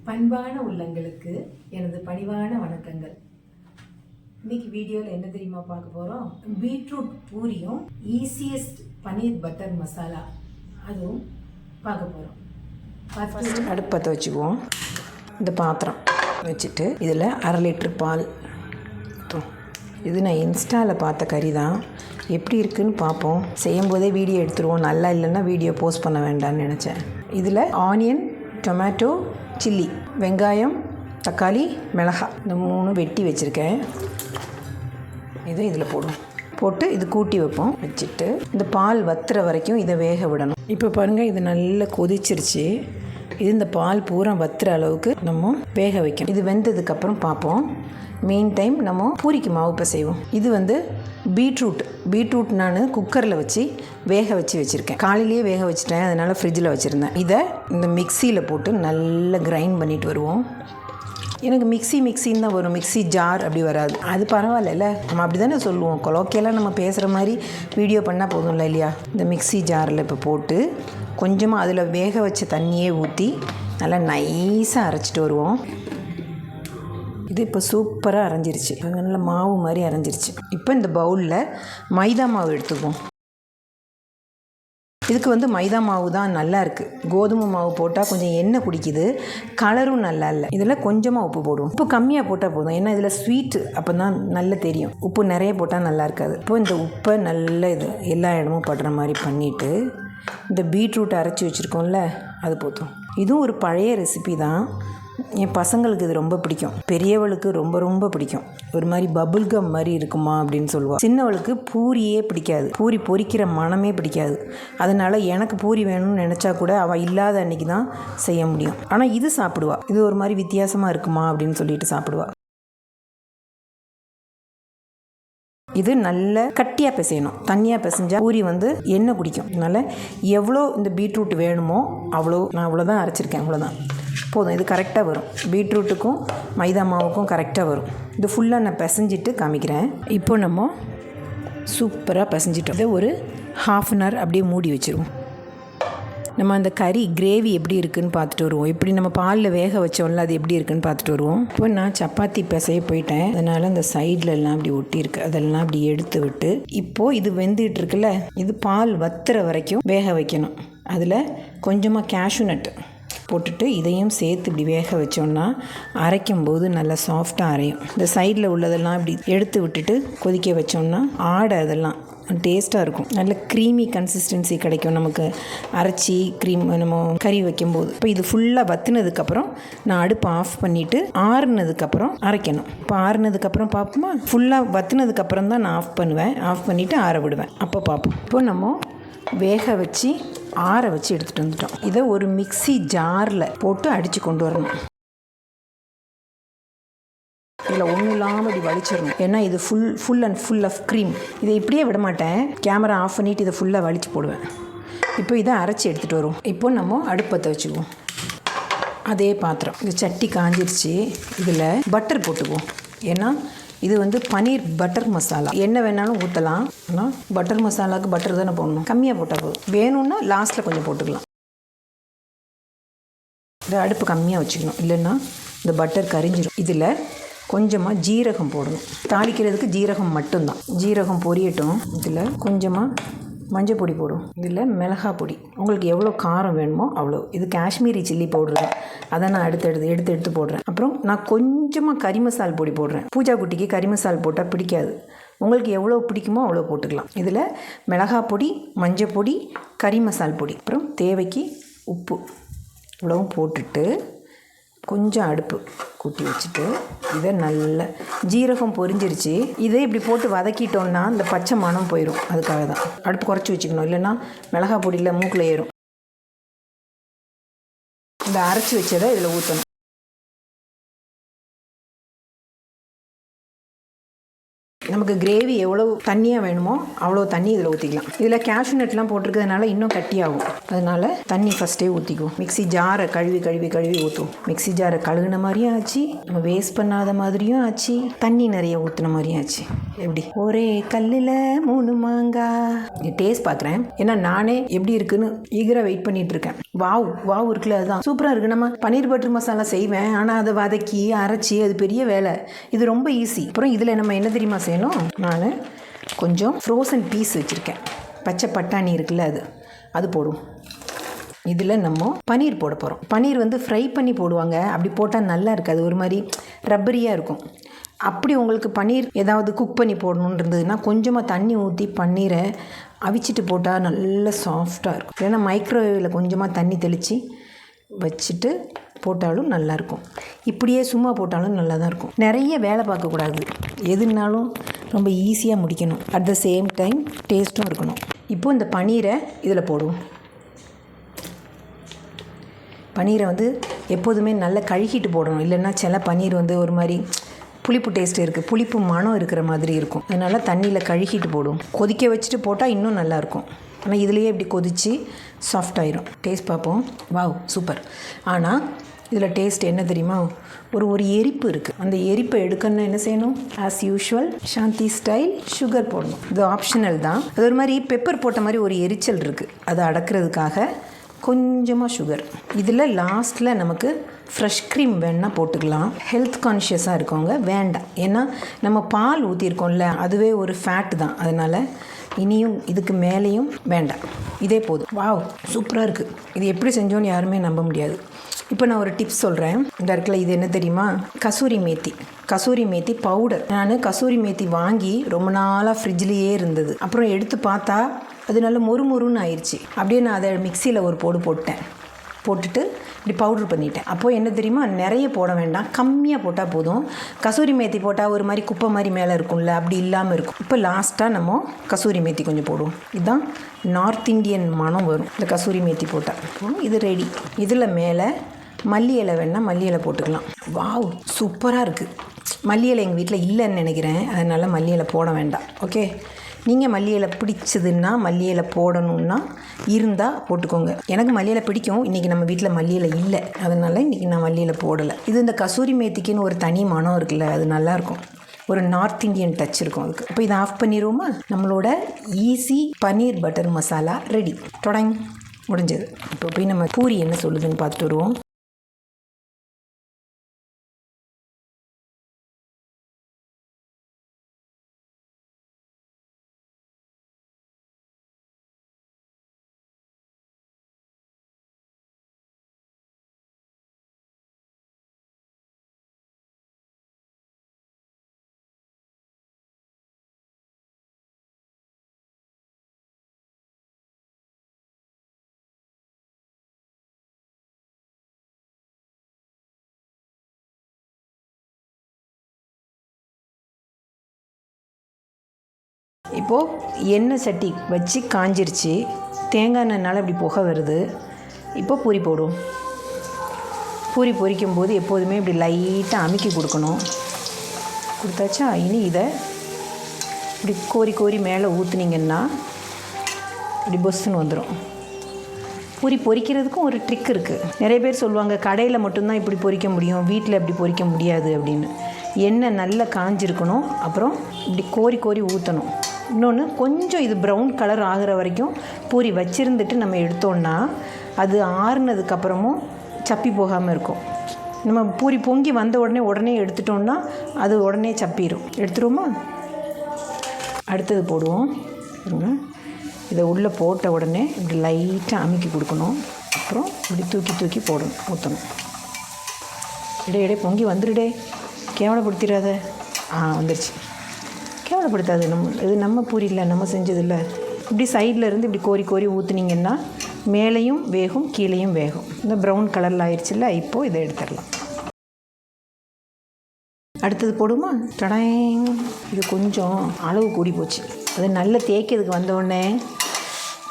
பண்பான உள்ளங்களுக்கு எனது பணிவான வணக்கங்கள். இன்னைக்கு வீடியோவில் என்ன தெரியுமா பார்க்க போகிறோம்? பீட்ரூட் பூரியும் ஈஸியஸ்ட் பன்னீர் பட்டர் மசாலா அதுவும் பார்க்க போகிறோம். அடுப்பத்தை வச்சுக்குவோம். இந்த பாத்திரம் வச்சுட்டு இதில் 1/2 லிட்டர் பால். இது நான் இன்ஸ்டாவில் பார்த்த கறி தான். எப்படி இருக்குதுன்னு பார்ப்போம். செய்யும்போதே வீடியோ எடுத்துருவோம். நல்லா இல்லைன்னா வீடியோ போஸ்ட் பண்ண வேண்டாம்னு நினச்சேன். இதில் ஆனியன், டொமேட்டோ, சில்லி, வெங்காயம், தக்காளி, மிளகாய் இந்த 3 வெட்டி வச்சுருக்கேன். இதை இதில் போட்டு இது கூட்டி வைப்போம். வச்சுட்டு இந்த பால் வத்துற வரைக்கும் இதை வேக விடணும். இப்போ பாருங்கள், இது நல்லா கொதிச்சிருச்சு. இது இந்த பால் பூரா வத்துற அளவுக்கு நம்ம வேக வைக்கணும். இது வெந்ததுக்கப்புறம் பார்ப்போம். மெயின் டைம் நம்ம பூரிக்கு மாவு பிசைவோம். இது பீட்ரூட் நான் குக்கரில் வச்சு வேக வச்சுருக்கேன். காலையிலேயே வேக வச்சுட்டேன், அதனால் ஃப்ரிட்ஜில் வச்சுருந்தேன். இதை இந்த மிக்சியில் போட்டு நல்லா கிரைண்ட் பண்ணிட்டு வருவோம். எனக்கு மிக்சின்னு தான் வரும், மிக்சி ஜார் அப்படி வராது. அது பரவாயில்ல, நம்ம அப்படி தானே சொல்லுவோம். கொலோக்கியெல்லாம் நம்ம பேசுகிற மாதிரி வீடியோ பண்ணால் போதும்ல இல்லையா? இந்த மிக்சி ஜாரில் இப்போ போட்டு கொஞ்சமாக அதில் வேக வச்ச தண்ணியே ஊற்றி நல்லா நைஸாக அரைச்சிட்டு வருவோம். இது இப்போ சூப்பராக அரைஞ்சிருச்சு. நல்ல மாவு மாதிரி அரைஞ்சிருச்சு. இப்போ இந்த பவுலில் மைதா மாவு எடுத்துக்குவோம். இதுக்கு மைதா மாவு தான் நல்லா இருக்குது. கோதுமை மாவு போட்டால் கொஞ்சம் எண்ணெய் குடிக்குது, கலரும் நல்லா இல்லை. இதில் கொஞ்சமாக உப்பு போடுவோம். உப்பு கம்மியாக போட்டால் போதும், ஏன்னா இதில் ஸ்வீட்டு அப்போ தான் நல்லா தெரியும். உப்பு நிறைய போட்டால் நல்லா இருக்காது. இப்போ இந்த உப்பை நல்லா இது எல்லா இடமும் படுற மாதிரி பண்ணிவிட்டு இந்த பீட்ரூட் அரைச்சி வச்சுருக்கோம்ல அது போதும். இதுவும் ஒரு பழைய ரெசிபி தான். என் பசங்களுக்கு இது ரொம்ப பிடிக்கும். பெரியவளுக்கு ரொம்ப ரொம்ப பிடிக்கும். ஒரு மாதிரி பபுள் கம் மாதிரி இருக்குமா அப்படின்னு சொல்லுவாள். சின்னவளுக்கு பூரியே பிடிக்காது, பூரி பொரிக்கிற மனமே பிடிக்காது. அதனால் எனக்கு பூரி வேணும்னு நினச்சா கூட அவள் இல்லாத அன்றைக்கி தான் செய்ய முடியும். ஆனால் இது சாப்பிடுவா. இது ஒரு மாதிரி வித்தியாசமாக இருக்குமா அப்படின்னு சொல்லிட்டு சாப்பிடுவா. இது நல்ல கட்டியாக பிசையணும். தண்ணியாக பிசைஞ்சால் பூரி எண்ணெய் குடிக்கும். அதனால் எவ்வளோ இந்த பீட்ரூட் வேணுமோ நான் அவ்வளோதான் அரைச்சிருக்கேன். அவ்வளோதான் போதும். இது கரெக்டாக வரும். பீட்ரூட்டுக்கும் மைதா மாவுக்கும் கரெக்டாக வரும். இது ஃபுல்லாக நான் பிசைஞ்சிட்டு காமிக்கிறேன். இப்போ நம்ம சூப்பராக பிசைஞ்சிட்டோம். இதை ஒரு 1/2 அன் ஹவர் அப்படியே மூடி வச்சுருவோம். நம்ம அந்த கறி கிரேவி எப்படி இருக்குதுன்னு பார்த்துட்டு வருவோம். எப்படி நம்ம பாலில் வேக வச்சோம்ல அது எப்படி இருக்குதுன்னு பார்த்துட்டு வருவோம். இப்போ நான் சப்பாத்தி பிசைய போயிட்டேன். அதனால் அந்த சைட்லலாம் அப்படி ஒட்டியிருக்கு, அதெல்லாம் அப்படி எடுத்து விட்டு இப்போது இது வெந்துகிட்டு இருக்குல்ல, இது பால் வத்துற வரைக்கும் வேக வைக்கணும். அதில் கொஞ்சமாக கேஷ்யூ நட்டு போட்டுட்டு இதையும் சேர்த்து இப்படி வேக வச்சோன்னா அரைக்கும்போது நல்லா சாஃப்டாக அரையும். இந்த சைடில் உள்ளதெல்லாம் இப்படி எடுத்து விட்டுட்டு கொதிக்க வச்சோன்னா ஆடை அதெல்லாம் டேஸ்ட்டாக இருக்கும். நல்ல க்ரீமி கன்சிஸ்டன்சி கிடைக்கும் நமக்கு அரைச்சி நம்ம கறி வைக்கும்போது. இப்போ இது ஃபுல்லாக வத்துனதுக்கப்புறம் நான் அடுப்பு ஆஃப் பண்ணிவிட்டு ஆறுனதுக்கப்புறம் அரைக்கணும். இப்போ ஆறுனதுக்கப்புறம் பார்ப்போமா? ஃபுல்லாக வத்துனதுக்கப்புறம் தான் நான் ஆஃப் பண்ணுவேன். ஆஃப் பண்ணிவிட்டு ஆற விடுவேன். அப்போ பார்ப்போம். இப்போ நம்ம வேக வச்சு ஆற வச்சு எடுத்துகிட்டு வந்துட்டோம். இதை ஒரு மிக்சி ஜாரில் போட்டு அடித்து கொண்டு வரணும். இதில் ஒன்றும் இல்லாமல் இப்படி வலிச்சிடணும். ஏன்னா இது ஃபுல் ஆஃப் க்ரீம். இதை இப்படியே விட மாட்டேன். கேமரா ஆஃப் பண்ணிவிட்டு இதை ஃபுல்லாக வலிச்சு போடுவேன். இப்போ இதை அரைச்சி எடுத்துகிட்டு வரும். இப்போ நம்ம அடுப்பத்தை வச்சுக்குவோம். அதே பாத்திரம், இந்த சட்டி காஞ்சிருச்சு. இதில் பட்டர் போட்டுக்குவோம். ஏன்னா இது பன்னீர் பட்டர் மசாலா. என்ன வேணாலும் ஊற்றலாம். ஆனால் பட்டர் மசாலாவுக்கு பட்டர் தானே போடணும். கம்மியாக போட்டால் போதும். வேணும்னா லாஸ்ட்டில் கொஞ்சம் போட்டுக்கலாம். இந்த அடுப்பு கம்மியாக வச்சுக்கணும், இல்லைன்னா இந்த பட்டர் கரிஞ்சிடும். இதில் கொஞ்சமாக ஜீரகம் போடணும். தாளிக்கிறதுக்கு ஜீரகம் மட்டும்தான். ஜீரகம் பொரியட்டும். இதில் கொஞ்சமாக மஞ்சள் பொடி போடும். இதில் மிளகாய் பொடி. உங்களுக்கு எவ்வளோ காரம் வேணுமோ அவ்வளோ. இது காஷ்மீரி சில்லி பவுடர் தான். அதை நான் எடுத்து போடுறேன். அப்புறம் நான் கொஞ்சமாக கறி மசால் பொடி போடுறேன். பூஜா குட்டிக்கு கறி மசால் போட்டால் பிடிக்காது. உங்களுக்கு எவ்வளோ பிடிக்குமோ அவ்வளோ போட்டுக்கலாம். இதில் மிளகாய் பொடி, மஞ்சள் பொடி, கறி மசால் பொடி, அப்புறம் தேவைக்கு உப்பு இவ்வளவும் போட்டுட்டு கொஞ்சம் அடுப்பு கூட்டி வச்சுட்டு இதை நல்ல ஜீரகம் பொரிஞ்சிருச்சு. இதை இப்படி போட்டு வதக்கிட்டோன்னா இந்த பச்சை மணம் போயிடும். அதுக்காக தான் அடுப்பு குறைச்சி வச்சுக்கணும், இல்லைன்னா மிளகாய் பொடியில் மூக்கில் ஏறும். இந்த அரைச்சி வச்சதை இதில் ஊற்றணும். நமக்கு கிரேவி எவ்வளோ தண்ணியாக வேணுமோ அவ்வளோ தண்ணி இதில் ஊற்றிக்கலாம். இதில் கேஷ்யூ நட்லாம் போட்டிருக்கிறதுனால இன்னும் கட்டியாகும். அதனால் தண்ணி ஃபஸ்ட்டே ஊற்றிக்குவோம். மிக்சி ஜாரை கழுவி ஊற்றுவோம். மிக்சி ஜாரை கழுகுன மாதிரியும் ஆச்சு, நம்ம வேஸ்ட் பண்ணாத மாதிரியும் ஆச்சு, தண்ணி நிறைய ஊற்றின மாதிரியும் ஆச்சு. எப்படி ஒரே கல்லில் 3 மாங்காய் டேஸ்ட் பார்க்குறேன். ஏன்னா நானே எப்படி இருக்குன்னு ஈகராக வெயிட் பண்ணிட்டு இருக்கேன். வாவ் இருக்குல்ல, அதுதான் சூப்பராக இருக்குது. நம்ம பன்னீர் பட்டர் மசாலா செய்வேன், ஆனால் அதை வதக்கி அரைச்சி அது பெரிய வேலை. இது ரொம்ப ஈஸி. அப்புறம் இதில் நம்ம என்ன தெரியுமா செய்யணும், நான் கொஞ்சம் ஃப்ரோசன் பீஸ் வச்சுருக்கேன். பச்சை பட்டாணி இருக்குல்ல, அது போடுவோம். இதில் நம்ம பன்னீர் போட போகிறோம். பன்னீர் வந்து ஃப்ரை பண்ணி போடுவாங்க, அப்படி போட்டால் நல்லா இருக்காது, ஒரு மாதிரி ரப்பரியாக இருக்கும். அப்படி உங்களுக்கு பன்னீர் ஏதாவது குக் பண்ணி போடணுன்னு இருந்ததுன்னா கொஞ்சமாக தண்ணி ஊற்றி பன்னீரை அவிச்சிட்டு போட்டால் நல்லா சாஃப்டாக இருக்கும். இல்லைன்னா மைக்ரோவேவில் கொஞ்சமாக தண்ணி தெளித்து வச்சுட்டு போட்டாலும் நல்லாயிருக்கும். இப்படியே சும்மா போட்டாலும் நல்லா தான் இருக்கும். நிறைய வேலை பார்க்கக்கூடாது, எதுனாலும் ரொம்ப ஈஸியாக முடிக்கணும். அட் த சேம் டைம் டேஸ்ட்டும் இருக்கணும். இப்போது இந்த பன்னீரை இதில் போடுவோம். பன்னீரை வந்து எப்போதுமே நல்லா கழுகிட்டு போடணும், இல்லைன்னா சில பன்னீர் வந்து ஒரு மாதிரி புளிப்பு டேஸ்ட் இருக்குது, புளிப்பு மனம் இருக்கிற மாதிரி இருக்கும். அதனால் தண்ணியில் கழுகிட்டு போடுவோம். கொதிக்க வச்சுட்டு போட்டால் இன்னும் நல்லாயிருக்கும். ஆனால் இதுலேயே இப்படி கொதித்து சாஃப்டாயிரும். டேஸ்ட் பார்ப்போம். Wow super. ஆனால் இதில் டேஸ்ட் என்ன தெரியுமா, ஒரு எரிப்பு இருக்குது. அந்த எரிப்பை எடுக்கணும்னா என்ன செய்யணும், ஆஸ் யூஷுவல் சாந்தி ஸ்டைல் சுகர் போடணும். இது ஆப்ஷனல் தான். அது ஒரு மாதிரி பெப்பர் போட்ட மாதிரி ஒரு எரிச்சல் இருக்குது, அதை அடக்கிறதுக்காக கொஞ்சமாக சுகர். இதில் லாஸ்ட்டில் நமக்கு ஃப்ரெஷ் க்ரீம் வேணால் போட்டுக்கலாம். ஹெல்த் கான்ஷியஸாக இருக்கவங்க வேண்டாம், ஏன்னா நம்ம பால் ஊற்றிருக்கோம்ல, அதுவே ஒரு ஃபேட் தான். அதனால் இனியும் இதுக்கு மேலேயும் வேண்டாம், இதே போதும். வாவ் சூப்பராக இருக்குது. இது எப்படி செஞ்சோன்னு யாருமே நம்ப முடியாது. இப்போ நான் ஒரு டிப்ஸ் சொல்கிறேன். இந்த இடத்துல இது என்ன தெரியுமா, கசூரி மேத்தி பவுடர். நான் கசூரி மேத்தி வாங்கி ரொம்ப நாளாக ஃப்ரிட்ஜ்லேயே இருந்தது. அப்புறம் எடுத்து பார்த்தா அது நல்ல மொறுமொறுன்னு ஆயிடுச்சு. அப்படியே நான் அதை மிக்சியில் ஒரு போட்டுட்டு இப்படி பவுட்ரு பண்ணிட்டேன். அப்போது என்ன தெரியுமா, நிறைய போட வேண்டாம், கம்மியாக போட்டால் போதும். கசூரி மேத்தி போட்டால் ஒரு மாதிரி குப்பை மாதிரி மேலே இருக்கும்ல, அப்படி இல்லாமல் இருக்கும். இப்போ லாஸ்ட்டாக நம்ம கசூரி மேத்தி கொஞ்சம் போடுவோம். இதுதான் நார்த் இந்தியன் மனம் வரும் இந்த கசூரி மேத்தி போட்டால். இது ரெடி. இதில் மேலே மல்லி இலை வேணால் மல்லி இலை போட்டுக்கலாம். வாவ் சூப்பராக இருக்குது. மல்லி இலை எங்கள் வீட்டில் இல்லைன்னு நினைக்கிறேன், அதனால் மல்லி இலை போட வேண்டாம். ஓகே, நீங்கள் மல்லி இலை பிடிச்சதுன்னா மல்லி இலை போடணுன்னா இருந்தால் போட்டுக்கோங்க. எனக்கு மல்லி இலை பிடிக்கும். இன்றைக்கி நம்ம வீட்டில் மல்லி இலை இல்லை, அதனால் இன்றைக்கி நான் மல்லி இலை போடலை. இது இந்த கசூரி மேத்திக்குன்னு ஒரு தனி மனம் இருக்குல்ல, அது நல்லாயிருக்கும். ஒரு நார்த் இந்தியன் டச் இருக்கும் அதுக்கு. இப்போ இதை ஆஃப் பண்ணிடுவோமா. நம்மளோட ஈஸி பன்னீர் பட்டர் மசாலா ரெடி. முடிஞ்சது. இப்போ போய் நம்ம பூரி என்ன சொல்லுதுன்னு பார்த்துட்டு வருவோம். இப்போது எண்ணெய் சட்டி வச்சு காஞ்சிருச்சு, தேங்காய் எண்ணெய்னால இப்படி புகை வருது. இப்போ பூரி போடுவோம். பூரி பொரிக்கும் போது எப்போதுமே இப்படி லைட்டாக அமுக்கி கொடுத்தாச்சா. இனி இதை இப்படி கோரி மேலே ஊற்றுனீங்கன்னா இப்படி பொஸ்ஸுன்னு வந்துடும். பூரி பொரிக்கிறதுக்கும் ஒரு ட்ரிக் இருக்குது. நிறைய பேர் சொல்லுவாங்க கடையில் மட்டும்தான் இப்படி பொரிக்க முடியும், வீட்டில் இப்படி பொரிக்க முடியாது அப்படின்னு. எண்ணெய் நல்லா காஞ்சிருக்கணும், அப்புறம் இப்படி கோரி ஊற்றணும். இன்னொன்று, கொஞ்சம் இது ப்ரௌன் கலர் ஆகிற வரைக்கும் பூரி வச்சுருந்துட்டு நம்ம எடுத்தோன்னா அது ஆறுனதுக்கப்புறமும் சப்பி போகாமல் இருக்கும். நம்ம பூரி பொங்கி வந்த உடனே எடுத்துட்டோன்னா அது உடனே சப்பிடும். எடுத்துருவோமா. அடுத்தது போடுவோம். இதை உள்ளே போட்ட உடனே இப்படி லைட்டாக அமுக்கி கொடுக்கணும். அப்புறம் இப்படி தூக்கி ஊற்றணும். இடையிடையே பொங்கி வந்துடுடே, கேவலப்படுத்திடாத. வந்துடுச்சு. கேவலப்படுத்தாது. இது நம்ம பூரி இல்லை, நம்ம செஞ்சதில்லை. இப்படி சைடில் இருந்து இப்படி கோரி ஊற்றுனீங்கன்னா மேலேயும் வேகும் கீழேயும் வேகும். இந்த ப்ரௌன் கலரில் ஆயிடுச்சுல்ல, இப்போது இதை எடுத்துடலாம். அடுத்தது போடுமா. டடாங். இது கொஞ்சம் அளவு கூடி போச்சு. அது நல்லா தேய்க்கிறதுக்கு வந்தோடனே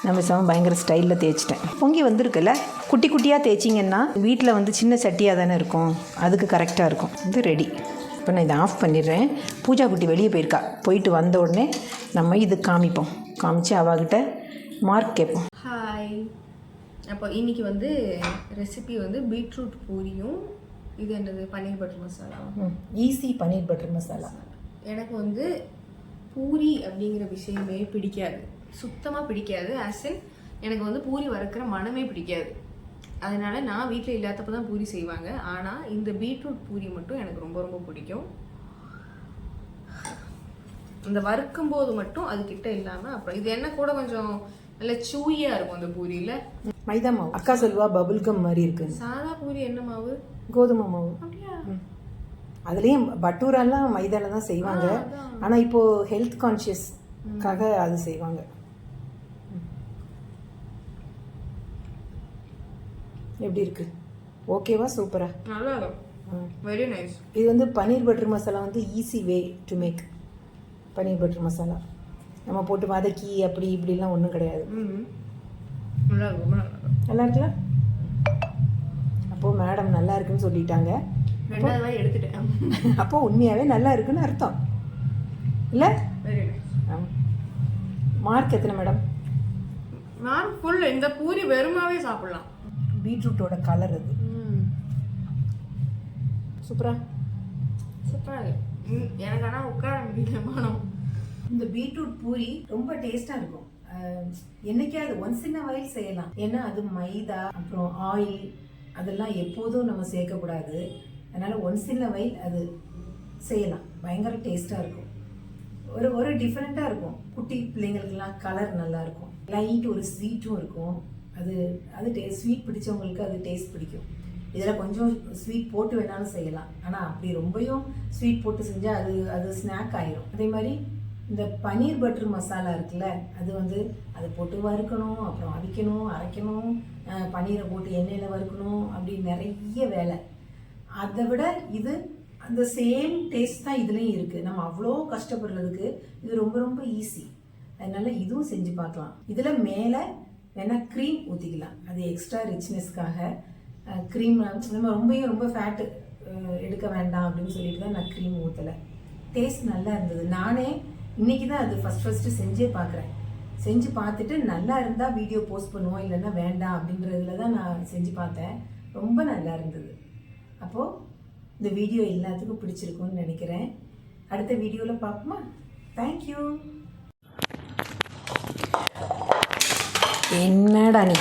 நம்ம பயங்கர ஸ்டைலில் தேய்ச்சிட்டேன். பொங்கி வந்திருக்குல்ல, குட்டி குட்டியாக தேய்ச்சிங்கன்னா வீட்டில் வந்து சின்ன சட்டியாக தானே இருக்கும், அதுக்கு கரெக்டாக இருக்கும். இது ரெடி. இப்போ நான் இதை ஆஃப் பண்ணிடுறேன். பூஜா குட்டி வெளியே போயிருக்கா. போயிட்டு வந்த உடனே நம்ம இது காமிச்சு அவகிட்ட மார்க் கேட்போம். ஹாய். அப்போ இன்றைக்கி வந்து ரெசிபி வந்து பீட்ரூட் பூரியும், இது என்னது பன்னீர் பட்டர் மசாலா. ஈஸி பன்னீர் பட்டர் மசாலா. எனக்கு வந்து பூரி அப்படிங்கிற விஷயமே பிடிக்காது, சுத்தமாக பிடிக்காது. ஆசின் எனக்கு வந்து பூரி வறுக்கிற மனமே பிடிக்காது. அதனால நான் வீட்டில் இல்லாதப்போ தான் பூரி செய்வாங்க. ஆனால் இந்த பீட்ரூட் பூரி மட்டும் எனக்கு ரொம்ப ரொம்ப பிடிக்கும். இந்த வறுக்கும் போது மட்டும் அது கிட்ட இல்லாமல் அப்புறம் இது என்ன கூட கொஞ்சம் நல்ல சூயாக இருக்கும் அந்த பூரியில். மைதா மாவு அக்கா சொல்லுவா பபுல்கம் மாதிரி இருக்கு. சாதா பூரி என்ன மாவு? கோதுமை மாவு. அப்படியா? அதுலேயும் பட்டூரெல்லாம் மைதால தான் செய்வாங்க. ஆனால் இப்போ ஹெல்த் கான்ஷியஸ்க்காக அது செய்வாங்க. எப்படி இருக்கு? ஓகேவா? சூப்பரா? நல்லா இருக்கும், வெரி நைஸ். இது வந்து பன்னீர் பட்டர் மசாலா வந்து easy way to make paneer butter masala. நம்ம போட்டு வதக்கி அப்படி இப்படிலாம் ஒன்றும் கிடையாது. நல்லா இருக்கும், நல்லா இருக்குல்ல? அப்போது மேடம் நல்லா இருக்குன்னு சொல்லிட்டாங்க. 2வது வாய் எடுத்துட்டேன். அப்போ உண்மையாகவே நல்லா இருக்குன்னு அர்த்தம் இல்லை? Very nice. மார்க் எத்தனை மேடம்? நான் ஃபுல் இந்த பூரி வெறுமாவே சாப்பிடலாம். பீட்ரூட்டோட கலர் அது சூப்பரா சூப்பராக இருக்கு. எனக்கு ஆனால் உட்கார முடியல மானம். இந்த பீட்ரூட் பூரி ரொம்ப டேஸ்டா இருக்கும். என்னைக்காவது ஒன்ஸ் இன் அ வைல் செய்யலாம். ஏன்னா அது மைதா அப்புறம் ஆயில் அதெல்லாம் எப்போதும் நம்ம சேர்க்கக்கூடாது. அதனால ஒன்ஸ் இன் அ வைல் அது செய்யலாம். பயங்கர டேஸ்டா இருக்கும். ஒரு டிஃப்ரெண்ட்டாக இருக்கும். குட்டி பிள்ளைங்களுக்கெல்லாம் கலர் நல்லா இருக்கும். லைட் ஒரு ஸ்வீட்டும் இருக்கும். அது ஸ்வீட் பிடிச்சவங்களுக்கு அது டேஸ்ட் பிடிக்கும். இதில் கொஞ்சம் ஸ்வீட் போட்டு வேணாலும் செய்யலாம். ஆனால் அப்படி ரொம்பவும் ஸ்வீட் போட்டு செஞ்சால் அது ஸ்நாக் ஆயிரும். அதே மாதிரி இந்த பன்னீர் பட்டர் மசாலா இருக்குல்ல, அது வந்து அதை போட்டு வறுக்கணும், அப்புறம் அவிக்கணும், அரைக்கணும், பன்னீரை போட்டு எண்ணெயில் வறுக்கணும், அப்படி நிறைய வேலை. அதை விட இது அந்த சேம் டேஸ்ட் தான் இதுலேயும் இருக்குது. நம்ம அவ்வளோ கஷ்டப்படுறதுக்கு இது ரொம்ப ரொம்ப ஈஸி. அதனால இதுவும் செஞ்சு பார்க்கலாம். இதில் மேலே வேணால் க்ரீம் ஊற்றிக்கலாம். அது எக்ஸ்ட்ரா ரிச்னஸ்க்காக க்ரீம் நம்ம ரொம்ப ஃபேட்டு எடுக்க வேண்டாம் அப்படின்னு சொல்லிட்டு தான் நான் க்ரீம் ஊற்றலை. டேஸ்ட் நல்லா இருந்தது. நானே இன்றைக்கி தான் அது ஃபஸ்ட்டு செஞ்சே பார்க்குறேன். செஞ்சு பார்த்துட்டு நல்லா இருந்தால் வீடியோ போஸ்ட் பண்ணுவோம், இல்லைன்னா வேண்டாம் அப்படின்றதுல தான் நான் செஞ்சு பார்த்தேன். ரொம்ப நல்லா இருந்தது. அப்போது இந்த வீடியோ எல்லாத்துக்கும் பிடிச்சிருக்கும்னு நினைக்கிறேன். அடுத்த வீடியோவில் பார்ப்போமா? தேங்க்யூ. என்னடா நீ